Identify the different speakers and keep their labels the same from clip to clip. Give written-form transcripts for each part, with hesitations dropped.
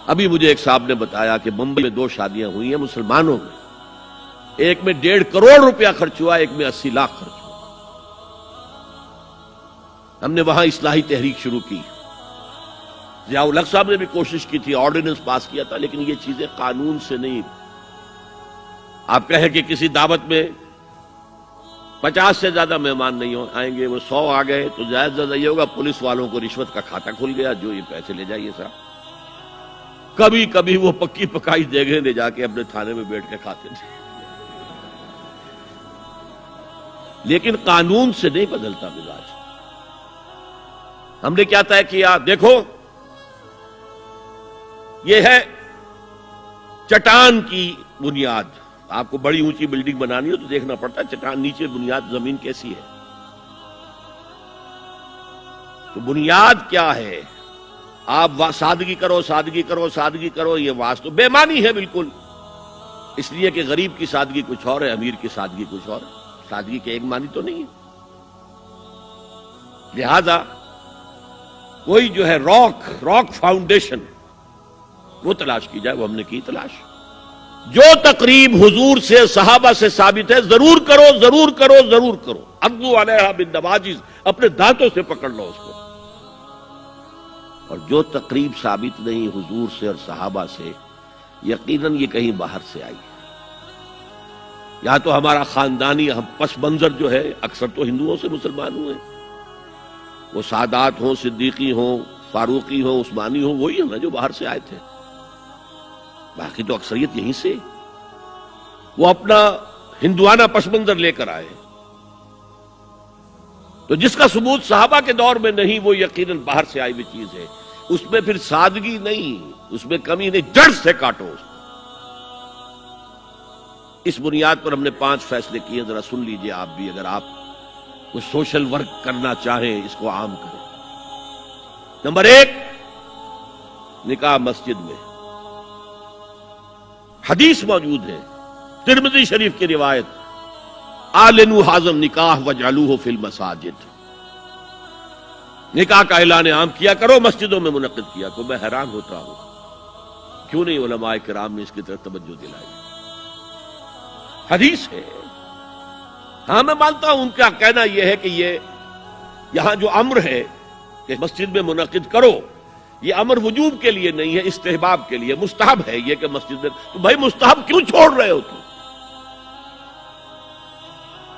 Speaker 1: ابھی مجھے ایک صاحب نے بتایا کہ بمبئی میں 2 شادیاں ہوئی ہیں مسلمانوں میں، ایک میں 1.5 کروڑ روپیہ خرچ ہوا، ایک میں 80 لاکھ خرچ ہوا۔ ہم نے وہاں اصلاحی تحریک شروع کی، ضیاء الحق صاحب نے بھی کوشش کی تھی، آرڈیننس پاس کیا تھا، لیکن یہ چیزیں قانون سے نہیں۔ آپ کہیں کہ کسی دعوت میں 50 سے زیادہ مہمان نہیں آئیں گے، وہ 100 آ گئے تو زیادہ سے زیادہ یہ ہوگا پولیس والوں کو رشوت کا کھاتا کھل گیا، جو یہ پیسے لے جائیے صاحب۔ کبھی کبھی وہ پکی پکائی دیگیں لے جا کے اپنے تھانے میں بیٹھ کے کھاتے تھے، لیکن قانون سے نہیں بدلتا مزاج۔ ہم نے کیا طے کیا؟ دیکھو یہ ہے چٹان کی بنیاد۔ آپ کو بڑی اونچی بلڈنگ بنانی ہو تو دیکھنا پڑتا ہے چٹان نیچے بنیاد زمین کیسی ہے۔ تو بنیاد کیا ہے؟ آپ سادگی کرو، سادگی کرو، سادگی کرو، یہ واسطہ بے معنی ہے بالکل، اس لیے کہ غریب کی سادگی کچھ اور ہے، امیر کی سادگی کچھ اور ہے، سادگی کے ایک معنی تو نہیں ہے۔ لہذا کوئی جو ہے راک فاؤنڈیشن وہ تلاش کی جائے، وہ ہم نے کی تلاش۔ جو تقریب حضور سے صحابہ سے ثابت ہے ضرور کرو، ضرور کرو، ضرور کرو۔ عضوا علیہا بالنواجذ، اپنے دانتوں سے پکڑ لو اس کو۔ اور جو تقریب ثابت نہیں حضور سے اور صحابہ سے، یقیناً یہ کہیں باہر سے آئی ہے۔ یا تو ہمارا خاندانی پس منظر جو ہے، اکثر تو ہندوؤں سے مسلمان ہوئے، وہ سادات ہوں، صدیقی ہوں، فاروقی ہوں، عثمانی ہوں، وہی ہیں نا جو باہر سے آئے تھے، باقی تو اکثریت یہیں سے۔ وہ اپنا ہندوانہ پس منظر لے کر آئے، تو جس کا ثبوت صحابہ کے دور میں نہیں وہ یقیناً باہر سے آئی ہوئی چیز ہے۔ اس میں پھر سادگی نہیں، اس میں کمی نہیں، جڑ سے کاٹو اس کو۔ اس بنیاد پر ہم نے 5 فیصلے کیے، ذرا سن لیجئے آپ بھی، اگر آپ کوئی سوشل ورک کرنا چاہیں اس کو عام کریں۔ نمبر 1، نکاح مسجد میں۔ حدیث موجود ہے، ترمذی شریف کی روایت، اعلنوا ھذا النکاح واجعلوہ فی المساجد، نکاح کا اعلان عام کیا کرو، مسجدوں میں منعقد کیا کرو۔ میں حیران ہوتا ہوں کیوں نہیں علماء کرام نے اس کی طرف توجہ دلائی۔ حدیث ہے، ہاں میں مانتا ہوں ان کا کہنا یہ ہے کہ یہ یہاں جو امر ہے کہ مسجد میں منعقد کرو، یہ امر وجوب کے لیے نہیں ہے، استحباب کے لیے، مستحب ہے یہ کہ مسجد میں۔ تو بھائی مستحب کیوں چھوڑ رہے ہو تم؟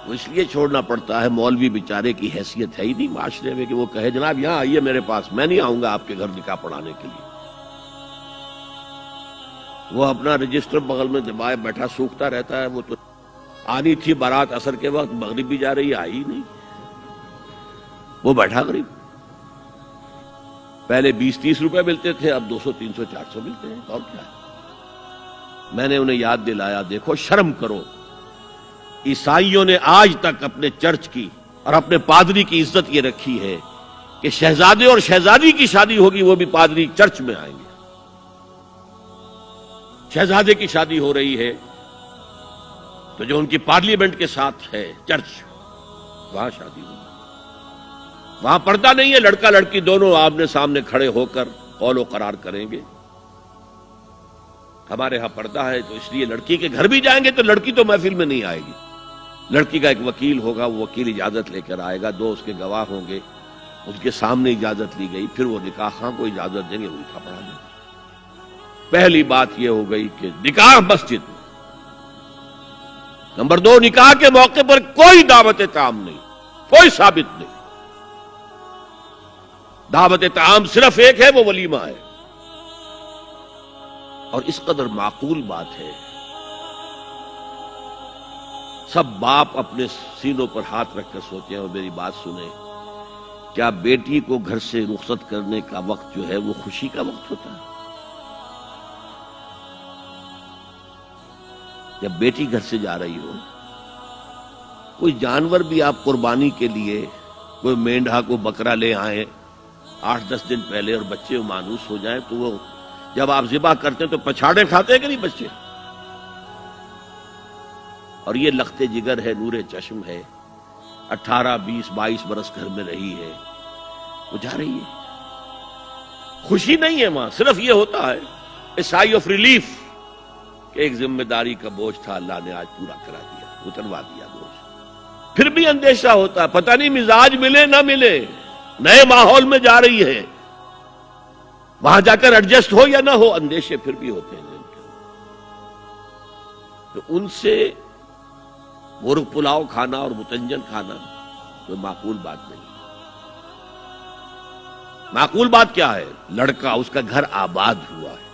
Speaker 1: وہ اس لیے چھوڑنا پڑتا ہے، مولوی بیچارے کی حیثیت ہے ہی نہیں معاشرے میں کہ وہ کہے جناب یہاں آئیے میرے پاس، میں نہیں آؤں گا آپ کے گھر نکاح پڑھانے کے لیے۔ وہ اپنا رجسٹر بغل میں دبائے بیٹھا سوکھتا رہتا ہے۔ وہ تو آنی تھی بارات عصر کے وقت، مغرب بھی جا رہی ہے، آئی نہیں، وہ بیٹھا غریب۔ پہلے 20-30 روپے ملتے تھے، اب 200 300 400 ملتے ہیں، اور کیا ہے؟ میں نے انہیں یاد دلایا، دیکھو شرم کرو، عیسائیوں نے آج تک اپنے چرچ کی اور اپنے پادری کی عزت یہ رکھی ہے کہ شہزادے اور شہزادی کی شادی ہوگی وہ بھی پادری چرچ میں آئیں گے۔ شہزادے کی شادی ہو رہی ہے تو جو ان کی پارلیمنٹ کے ساتھ ہے چرچ، وہاں شادی ہوگی، وہاں پردہ نہیں ہے، لڑکا لڑکی دونوں آمنے سامنے کھڑے ہو کر قول و قرار کریں گے۔ ہمارے ہاں پردہ ہے تو اس لیے لڑکی کے گھر بھی جائیں گے تو لڑکی تو محفل میں نہیں آئے گی، لڑکی کا ایک وکیل ہوگا، وہ وکیل اجازت لے کر آئے گا، 2 اس کے گواہ ہوں گے، اس کے سامنے اجازت لی گئی، پھر وہ نکاح خواہ کو اجازت دیں گے، وہ نکاح پڑھا دیں گے۔ پہلی بات یہ ہو گئی کہ نکاح مسجد میں۔ نمبر 2، نکاح کے موقع پر کوئی دعوت طعام نہیں، کوئی ثابت نہیں۔ دعوت طعام صرف ایک ہے، وہ ولیمہ ہے، اور اس قدر معقول بات ہے، سب باپ اپنے سینوں پر ہاتھ رکھ کر سوچیں اور میری بات سنیں، کیا بیٹی کو گھر سے رخصت کرنے کا وقت جو ہے وہ خوشی کا وقت ہوتا ہے؟ جب بیٹی گھر سے جا رہی ہو، کوئی جانور بھی آپ قربانی کے لیے، کوئی مینڈھا کو بکرا لے آئیں 8-10 دن پہلے اور بچے مانوس ہو جائیں تو وہ جب آپ ذبح کرتے ہیں تو پچھاڑے کھاتے ہیں کہ نہیں بچے؟ اور یہ لخت جگر ہے، نور چشم ہے، 18-20-22 برس گھر میں رہی ہے، وہ جا رہی ہے، خوشی نہیں ہے وہاں، صرف یہ ہوتا ہے اے سائی آف ریلیف کہ ایک ذمہ داری کا بوجھ تھا، اللہ نے آج پورا کرا دیا، اتروا دیا بوجھ. پھر بھی اندیشہ ہوتا ہے، پتہ نہیں مزاج ملے نہ ملے، نئے ماحول میں جا رہی ہے، وہاں جا کر ایڈجسٹ ہو یا نہ ہو، اندیشے پھر بھی ہوتے ہیں. تو ان سے مرغ پلاؤ کھانا اور متنجن کھانا کوئی معقول بات نہیں. معقول بات کیا ہے؟ لڑکا، اس کا گھر آباد ہوا ہے،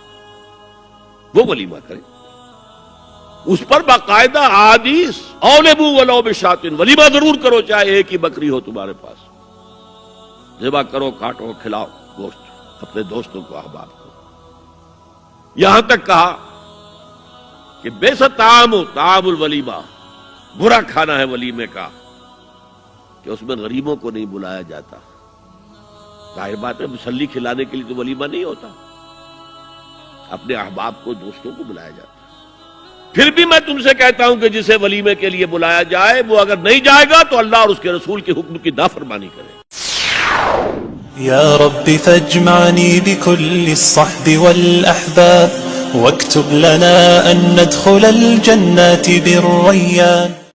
Speaker 1: وہ ولیمہ کرے، اس پر باقاعدہ حدیث اولبو ولو بشاتن، ولیمہ ضرور کرو چاہے ایک ہی بکری ہو تمہارے پاس، ذبح کرو، کاٹو، کھلاؤ گوشت اپنے دوستوں کو، احباب کو. یہاں تک کہا کہ بے ست طعام الولیمہ، برا کھانا ہے ولیمے کا کہ اس میں غریبوں کو نہیں بلایا جاتا. ظاہر بات ہے، مسلی کھلانے کے لیے تو ولیمہ نہیں ہوتا، اپنے احباب کو، دوستوں کو بلایا جاتا. پھر بھی میں تم سے کہتا ہوں کہ جسے ولیمے کے لیے بلایا جائے وہ اگر نہیں جائے گا تو اللہ اور اس کے رسول کے حکم کی نافرمانی کرے.
Speaker 2: يا رب فاجمعني بكل الصحب والأحباب واكتب لنا أن ندخل الجنات بالريان.